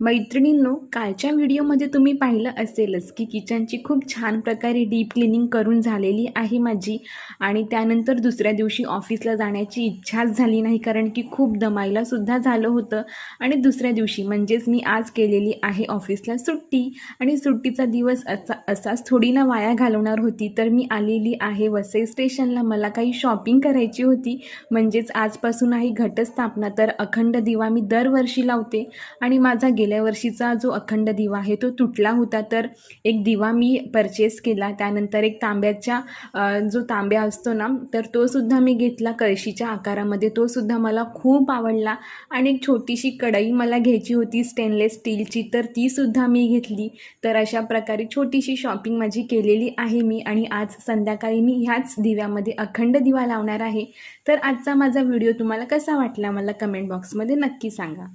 मैत्रिणींनो, कालच्या व्हिडिओमध्ये तुम्ही पाहिलं असेलच की किचनची खूप छान प्रकारे डीप क्लिनिंग करून झालेली आहे माझी. आणि त्यानंतर दुसऱ्या दिवशी ऑफिसला जाण्याची इच्छाच झाली नाही, कारण की खूप दमायलासुद्धा झालं होतं. आणि दुसऱ्या दिवशी म्हणजेच मी आज केलेली आहे ऑफिसला सुट्टी. आणि सुट्टीचा दिवस असाच थोडी ना वाया घालवणार होती, तर मी आलेली आहे वसई स्टेशनला. मला काही शॉपिंग करायची होती. म्हणजेच आजपासून आहे घटस्थापना, तर अखंड दिवा मी दरवर्षी लावते. आणि माझा गेल्या वर्षीचा जो अखंड दिवा आहे तो तुटला होता, तर एक दिवा मी परचेस केला. त्यानंतर एक तांब्याचा जो तांब्या असतो ना, तर तो सुद्धा मी घेतला कळशीच्या आकारामध्ये, तो सुद्धा मला खूप आवडला. आणि एक छोटीशी कढई मला घ्यायची होती स्टेनलेस स्टीलची, तर ती सुद्धा मी घेतली. तर अशा प्रकारे छोटीशी शॉपिंग माझी केलेली आहे मी. आणि आज संध्याकाळी मी ह्याच दिव्यामध्ये अखंड दिवा लावणार आहे. तर आजचा माझा व्हिडिओ तुम्हाला कसा वाटला मला कमेंट बॉक्समध्ये नक्की सांगा.